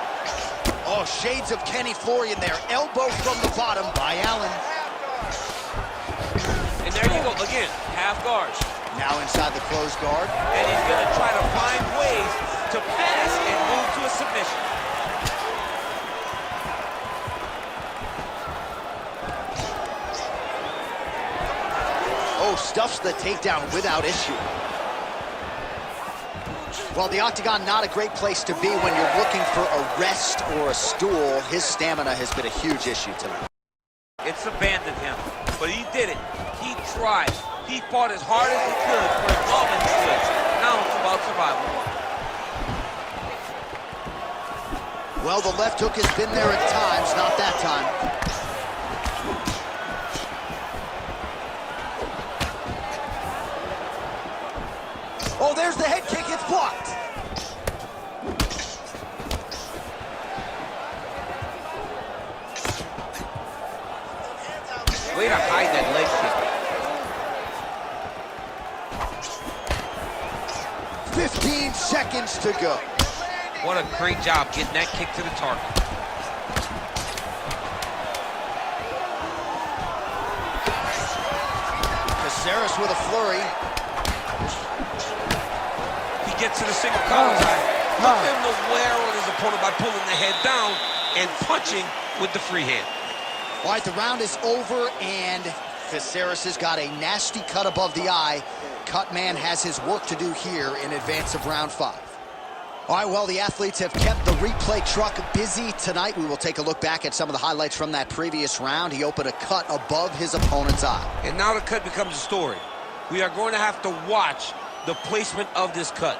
S1: Oh, shades of Kenny Florian there. Elbow from the bottom by Allen.
S4: And there you go, again, half guard.
S1: Now inside the closed guard.
S4: And he's going to try to find ways to pass and move to a submission.
S1: Oh, stuffs the takedown without issue. Well, the octagon, not a great place to be when you're looking for a rest or a stool. His stamina has been a huge issue tonight.
S4: It's abandoned him, but he did it. He tried. He fought as hard as he could for as long as he could. Now it's about survival.
S1: Well, the left hook has been there at times, not that time. Oh, there's the head kick. It's blocked.
S4: Way to hide that leg kick.
S1: 15 seconds to go.
S4: What a great job getting that kick to the target.
S1: Caceres with a flurry.
S4: gets to the single collar tie. Look for him to wear on his opponent by pulling the head down and punching with the free hand.
S1: All right, the round is over, and Caceres has got a nasty cut above the eye. Cutman has his work to do here in advance of round 5. All right, well, the athletes have kept the replay truck busy tonight. We will take a look back at some of the highlights from that previous round. He opened a cut above his opponent's eye.
S4: And now the cut becomes a story. We are going to have to watch the placement of this cut.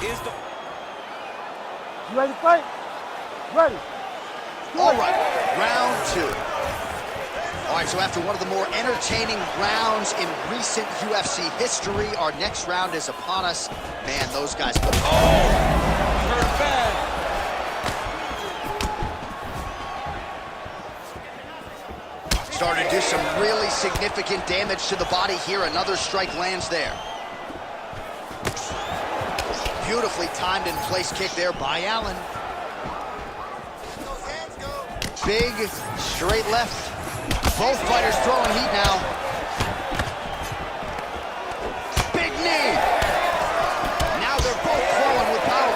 S3: You ready to fight? Ready.
S1: All right, round 2. All right, so after one of the more entertaining rounds in recent UFC history, our next round is upon us. Man, those guys...
S4: Hurt bad.
S1: Starting to do some really significant damage to the body here. Another strike lands there. Beautifully timed and placed kick there by Allen. Big straight left. Both fighters throwing heat now. Big knee. Now they're both throwing with power.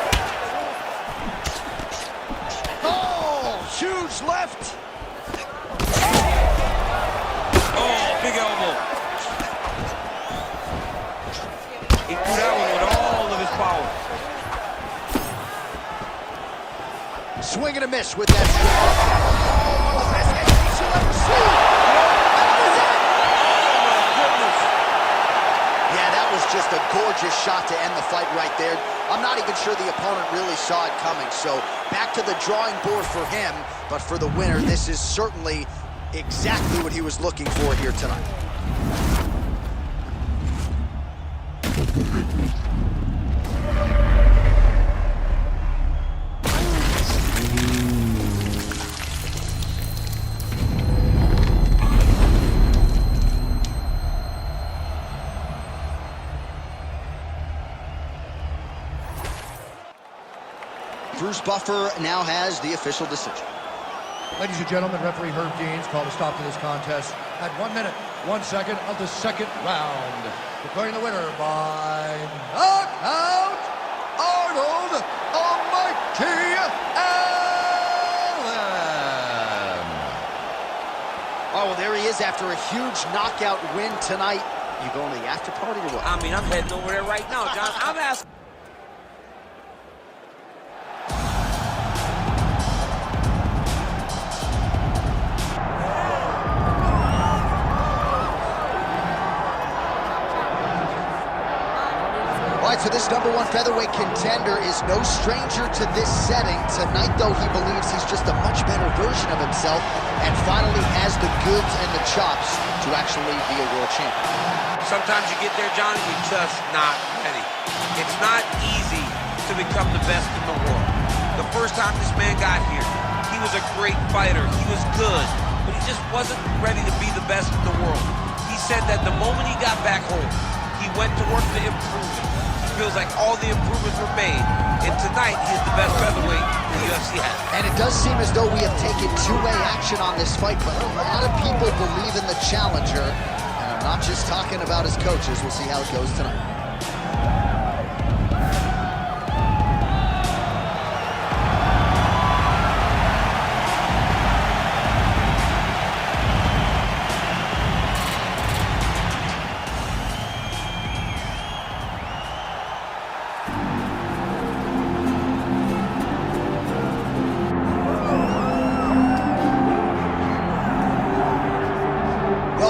S1: Oh, huge left.
S4: Oh, big elbow. He threw that one with all of his power.
S1: Swing and a miss with that straight. Oh, best hit you'll ever see. Just a gorgeous shot to end the fight right there. I'm not even sure the opponent really saw it coming. So back to the drawing board for him. But for the winner, this is certainly exactly what he was looking for here tonight. Bruce Buffer now has the official decision.
S2: Ladies and gentlemen, referee Herb Deans called a stop to this contest at 1 minute, 1 second of the second round. Declaring the winner by knockout, Arnold Almighty Allen.
S1: Oh, well, there he is after a huge knockout win tonight. You going to the after party or what?
S4: I mean, I'm heading over there right now, John. I'm asking.
S1: So this #1 featherweight contender is no stranger to this setting. Tonight, though, he believes he's just a much better version of himself and finally has the goods and the chops to actually be a world champion.
S4: Sometimes you get there, John, and you're just not ready. It's not easy to become the best in the world. The first time this man got here, he was a great fighter. He was good, but he just wasn't ready to be the best in the world. He said that the moment he got back home, he went to work to improve. Feels like all the improvements were made, and tonight he's the best featherweight the UFC has.
S1: And it does seem as though we have taken two-way action on this fight, but a lot of people believe in the challenger, and I'm not just talking about his coaches. We'll see how it goes tonight.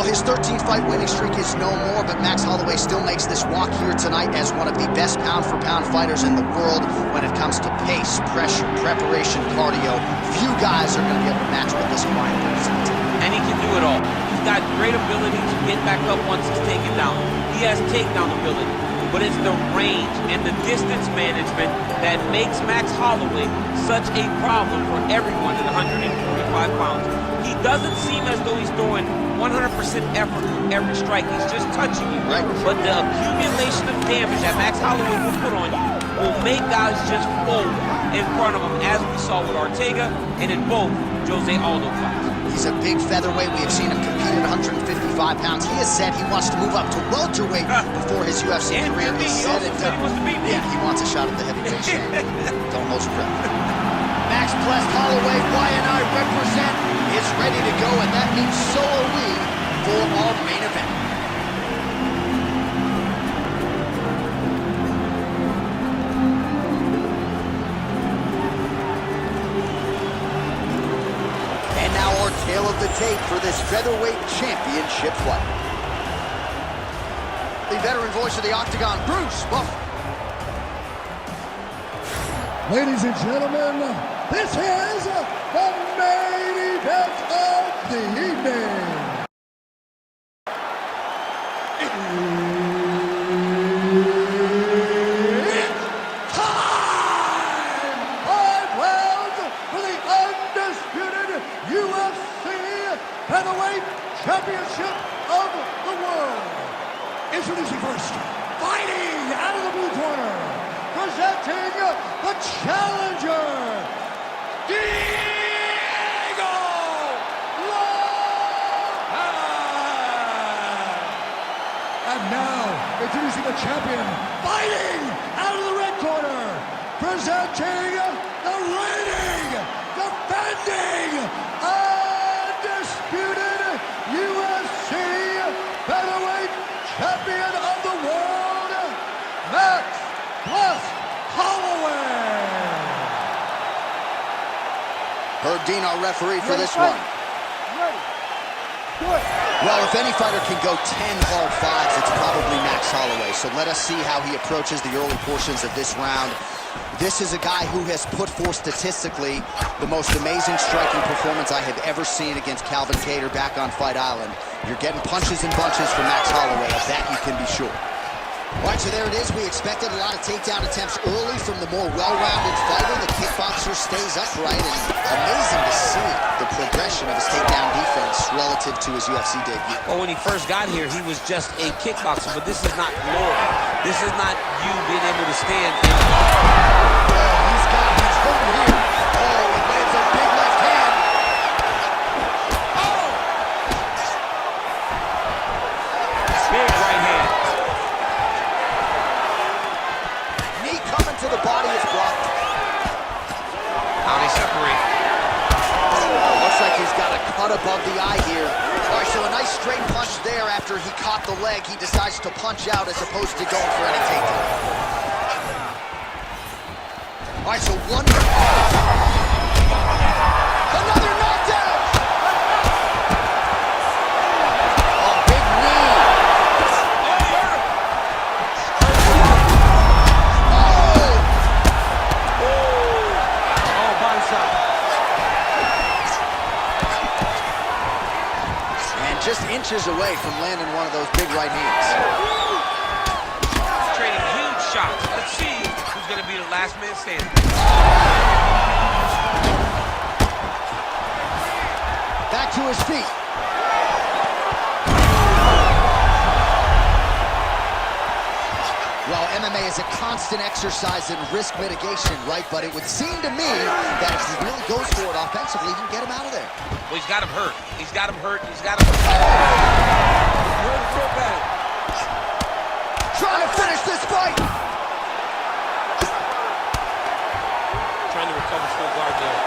S1: His 13-fight winning streak is no more, but Max Holloway still makes this walk here tonight as one of the best pound-for-pound fighters in the world when it comes to pace, pressure, preparation, cardio. Few guys are going to be able to match what this Brian brings to the team.
S4: And he can do it all. He's got great ability to get back up once he's taken down. He has takedown ability, but it's the range and the distance management that makes Max Holloway such a problem for everyone at 145 pounds. He doesn't seem as though he's throwing 100% effort with every strike. He's just touching you.
S1: Right.
S4: But the accumulation of damage that Max Holloway will put on you will make guys just fold in front of him, as we saw with Ortega and in both Jose Aldo fights.
S1: He's a big featherweight. We have seen him compete at 155 pounds. He has said he wants to move up to welterweight before his UFC career is set. Yeah, he wants a shot at the heavyweight champ. Don't hold your breath. Max Bless Holloway, Y&I represent, is ready to go, and that means so are we for our main event. And now our tale of the tape for this featherweight championship fight. The veteran voice of the Octagon, Bruce Buffer.
S2: Ladies and gentlemen, this is the main event of the evening. It's time! 5 rounds for the undisputed UFC Featherweight Championship of the world. Introducing first, fighting out of the blue corner, presenting the challenger, Diego Lopez. And now, introducing the champion, fighting out of the red corner, presenting the reigning, defending, undisputed UFC Featherweight Champion of the world, Max Bless Holloway.
S1: Herb Dean, our referee for this one.
S3: Ready. Good.
S1: Well, if any fighter can go 10 hard fives, it's probably Max Holloway. So let us see how he approaches the early portions of this round. This is a guy who has put forth statistically the most amazing striking performance I have ever seen against Calvin Kattar back on Fight Island. You're getting punches and bunches from Max Holloway, of that you can be sure. All right, so there it is. We expected a lot of takedown attempts early from the more well-rounded fighter. The kickboxer stays upright, and amazing to see the progression of his takedown defense relative to his UFC debut.
S4: Well, when he first got here, he was just a kickboxer, but this is not glory. This is not you being able to stand.
S1: He's got his foot here. Oh, he lands a big left hand. Oh!
S4: Big right hand.
S1: Knee coming to the body is blocked.
S4: How they separate.
S1: Looks like he's got a cut above the eye here. All right, so a nice straight punch there after he caught the leg. He decides to punch out as opposed to going for any takedown. All right, so one. Another knockdown! Oh, big knee.
S4: Oh, body shot.
S1: And just inches away from landing one of those big right knees.
S4: Trading huge shots. Let's see who's going to be the last man standing.
S1: Back to his feet. Well, MMA is a constant exercise in risk mitigation, right? But it would seem to me that if he really goes for it offensively, he can get him out of there.
S4: Well, he's got him hurt. He's got him hurt. He's got him hurt.
S1: Trying to finish this fight.
S4: Trying to recover full guard there.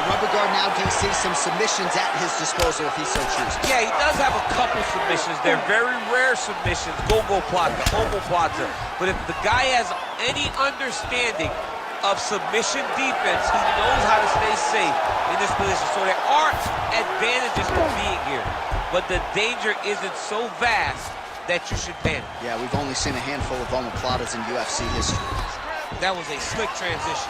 S1: Rubber guard now, DC, some submissions at his disposal if he so chooses.
S4: Yeah, he does have a couple submissions. They're very rare submissions. Go-go plata, omoplata. But if the guy has any understanding of submission defense, he knows how to stay safe in this position. So there are advantages to being here. But the danger isn't so vast that you should panic.
S1: Yeah, we've only seen a handful of omoplatas in UFC history.
S4: That was a slick transition.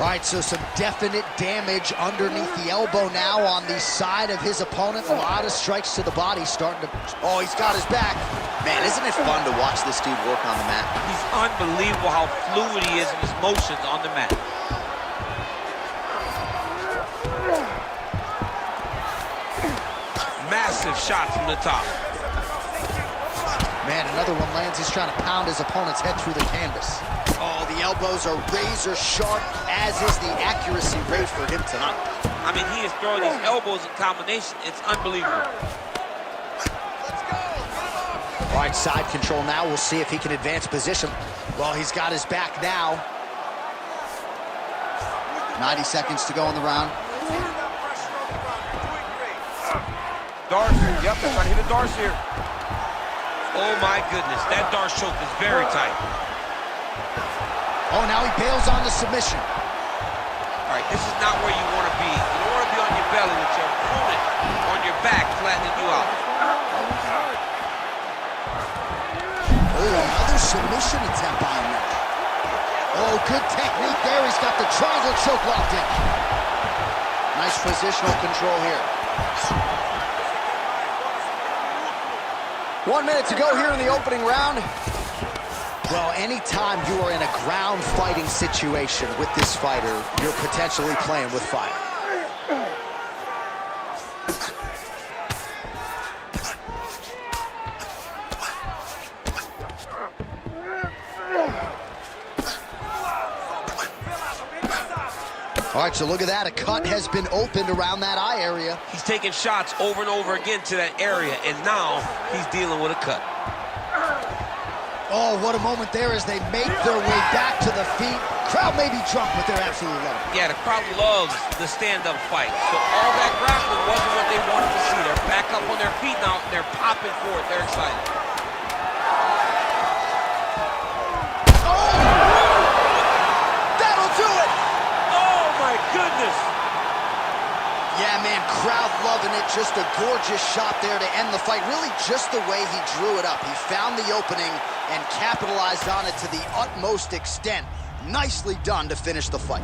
S1: All right, so some definite damage underneath the elbow now on the side of his opponent. A lot of strikes to the body starting to... Oh, he's got his back. Man, isn't it fun to watch this dude work on the mat?
S4: He's unbelievable how fluid he is in his motions on the mat. Massive shot from the top.
S1: Man, another one lands. He's trying to pound his opponent's head through the canvas. Oh, the elbows are razor sharp, as is the accuracy rate for him tonight.
S4: I mean, he is throwing these elbows in combination. It's unbelievable.
S1: All right, side control now. We'll see if he can advance position. Well, he's got his back now. 90 seconds to go in the round.
S4: Darce, yep, they're trying to hit a Darce here. Oh my goodness, that Darce choke is very tight.
S1: Oh, now he bails on the submission.
S4: All right, this is not where you want to be. You don't want to be on your belly with your opponent on your back, flattening you out.
S1: Oh, another submission attempt by him. Oh, good technique there. He's got the triangle choke locked in. Nice positional control here. 1 minute to go here in the opening round. Well, anytime you are in a ground fighting situation with this fighter, you're potentially playing with fire. All right, so look at that. A cut has been opened around that eye area.
S4: He's taking shots over and over again to that area, and now he's dealing with a cut.
S1: Oh, what a moment there as they make their way back to the feet. Crowd may be drunk, but they're absolutely loving it.
S4: Yeah, the crowd loves the stand-up fight. So all that grappling wasn't what they wanted to see. They're back up on their feet now. They're popping for it. They're excited.
S1: Oh! That'll do it!
S4: Oh, my goodness!
S1: Yeah, man, crowd loving it. Just a gorgeous shot there to end the fight. Really just the way he drew it up. He found the opening and capitalized on it to the utmost extent. Nicely done to finish the fight.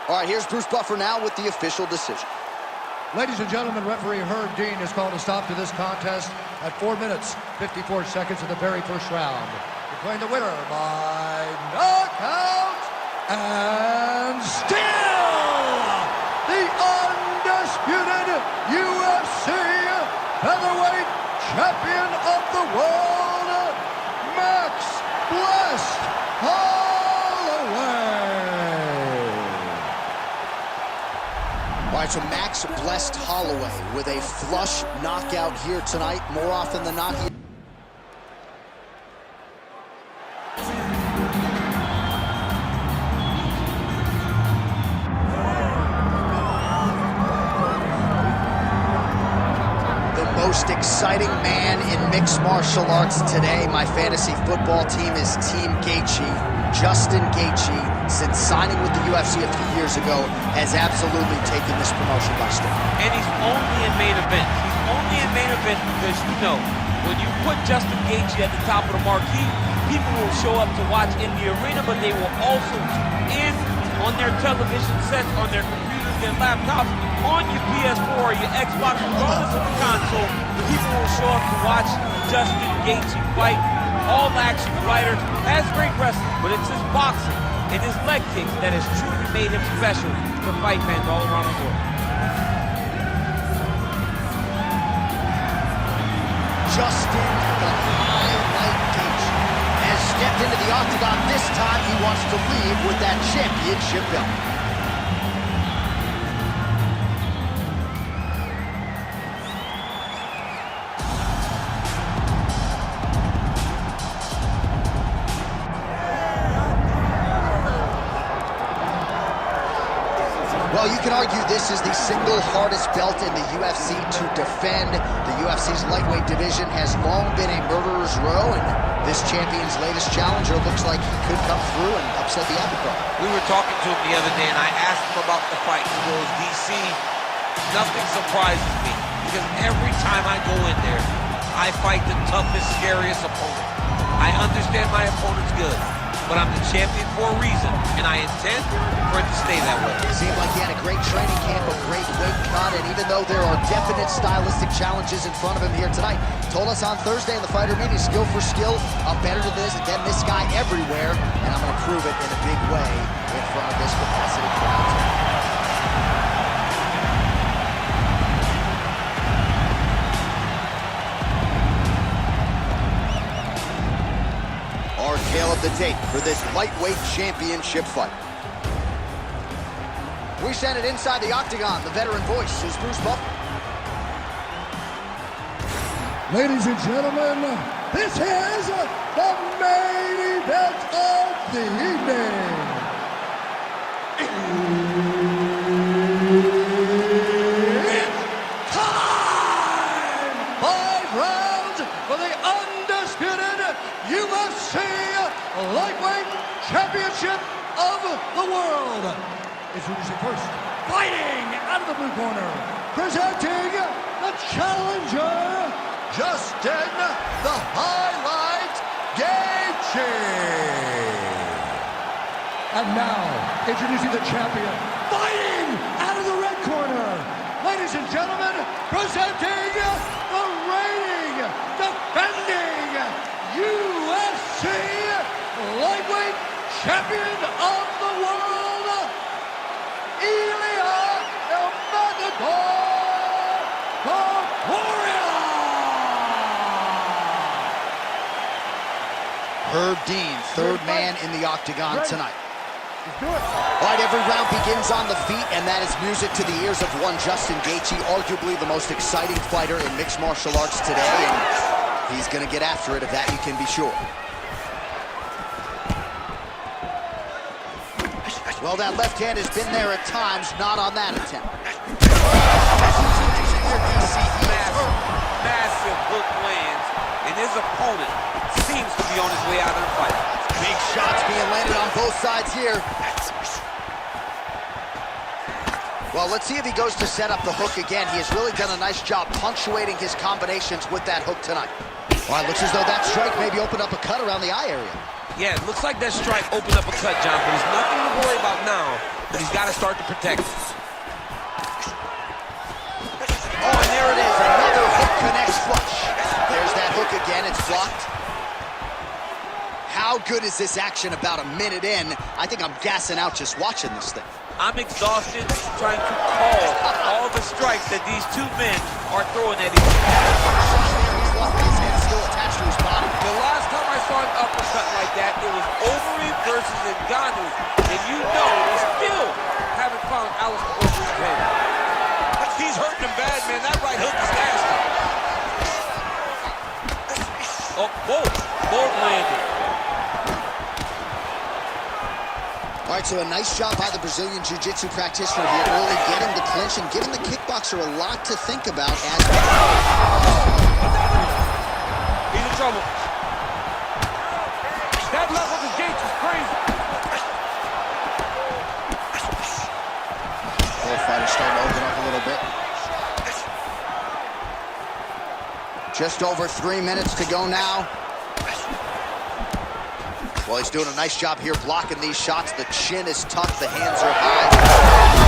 S1: All right, here's Bruce Buffer now with the official decision.
S2: Ladies and gentlemen, referee Herb Dean has called a stop to this contest at 4 minutes, 54 seconds of the very first round. Declaring the winner by knockout and still the undisputed UFC featherweight champion of the world, Max Blessed Holloway.
S1: All right, so Max Blessed Holloway with a flush knockout here tonight. More often than not, he... the most exciting man in mixed martial arts today. My fantasy football team is Team Gaethje. Justin Gaethje, since signing with the UFC a few years ago, has absolutely taken this promotion by storm.
S4: And he's only in main event. He's only in main event because, you know, when you put Justin Gaethje at the top of the marquee, people will show up to watch in the arena, but they will also tune in on their television sets, on their computers, their laptops, on your PS4 or your Xbox, regardless of the console. People will show up to watch Justin Gaethje fight. All-action fighter, has great wrestling, but it's his boxing and his leg kicks that has truly made him special to fight fans all around the world.
S1: Justin the Highlight Gaethje has stepped into the octagon. This time he wants to leave with that championship belt. Well, you can argue this is the single hardest belt in the UFC to defend. The UFC's lightweight division has long been a murderer's row, and this champion's latest challenger looks like he could come through and upset the apple cart.
S4: We were talking to him the other day, and I asked him about the fight. He goes, DC, nothing surprises me, because every time I go in there, I fight the toughest, scariest opponent. I understand my opponent's good, but I'm the champion for a reason, and I intend for it to stay that way.
S1: Seemed like he had a great training camp, a great weight cut, and even though there are definite stylistic challenges in front of him here tonight, told us on Thursday in the fighter meeting, skill for skill, I'm better than this guy everywhere, and I'm going to prove it in a big way in front of this capacity crowd tonight. Our tale of the tape for this lightweight championship fight. We send it inside the octagon. The veteran voice is Bruce Buffer.
S2: Ladies and gentlemen, this is the main event of the evening. It's time! 5 rounds for the undisputed UFC Lightweight Championship of the World. Introducing first, fighting out of the blue corner, presenting the challenger, Justin the Highlight Gaethje. And now, introducing the champion, fighting out of the red corner, ladies and gentlemen, presenting the reigning, defending UFC Lightweight Champion of the World, Ilya El Matador Topuria.
S1: Herb Dean, third man in the octagon tonight.
S3: Let's do it.
S1: All right, every round begins on the feet, and that is music to the ears of one Justin Gaethje, arguably the most exciting fighter in mixed martial arts today, and he's going to get after it, of that you can be sure. Well, that left hand has been there at times, not on that attempt.
S4: Massive hook lands, and his opponent seems to be on his way out of the fight.
S1: Big shots being landed on both sides here. Well, let's see if he goes to set up the hook again. He has really done a nice job punctuating his combinations with that hook tonight. Well, it looks as though that strike maybe opened up a cut around the eye area.
S4: Yeah, it looks like that strike opened up a cut, John, but there's nothing to worry about now, but he's got to start to protect it.
S1: Oh, and there it is, another hook connects flush. There's that hook again, it's blocked. How good is this action about a minute in? I think I'm gassing out just watching this thing.
S4: I'm exhausted trying to call all the strikes that these two men are throwing at each other.
S1: His head still attached to his body.
S4: The last time I saw an uppercut like that, it was Overeem versus Ngannou, and you know we still haven't found Alistair Overeem's head. He's hurting him bad, man. That right hook is nasty. Oh, both landed.
S1: All right, so a nice job by the Brazilian Jiu-Jitsu practitioner here, early getting the clinch and giving the kickboxer a lot to think about as
S4: He's in trouble. That level of Gaethje is crazy.
S1: both fighters starting to open up a little bit. Just over 3 minutes to go now. Well, he's doing a nice job here blocking these shots. The chin is tough, the hands are high.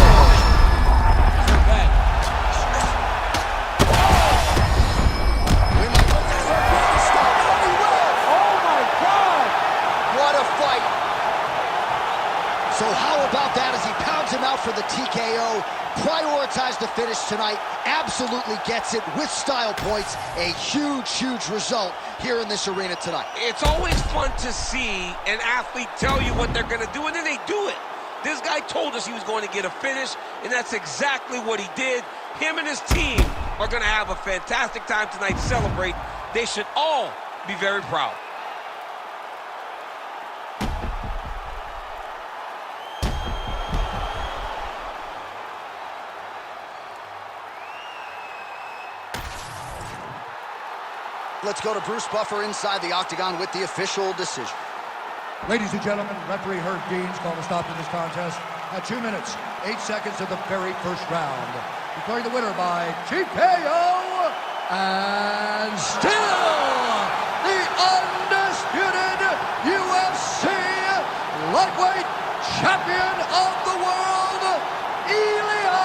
S1: So how about that as he pounds him out for the TKO? Prioritized the finish tonight. Absolutely gets it with style points. A huge, huge result here in this arena tonight.
S4: It's always fun to see an athlete tell you what they're going to do, and then they do it. This guy told us he was going to get a finish, and that's exactly what he did. Him and his team are going to have a fantastic time tonight, celebrate. They should all be very proud.
S1: Let's go to Bruce Buffer inside the octagon with the official decision.
S2: Ladies and gentlemen, referee Herb Dean's called a stop to this contest at 2 minutes, 8 seconds of the very first round. Declaring the winner by TKO, and still the undisputed UFC lightweight champion of the world, Elias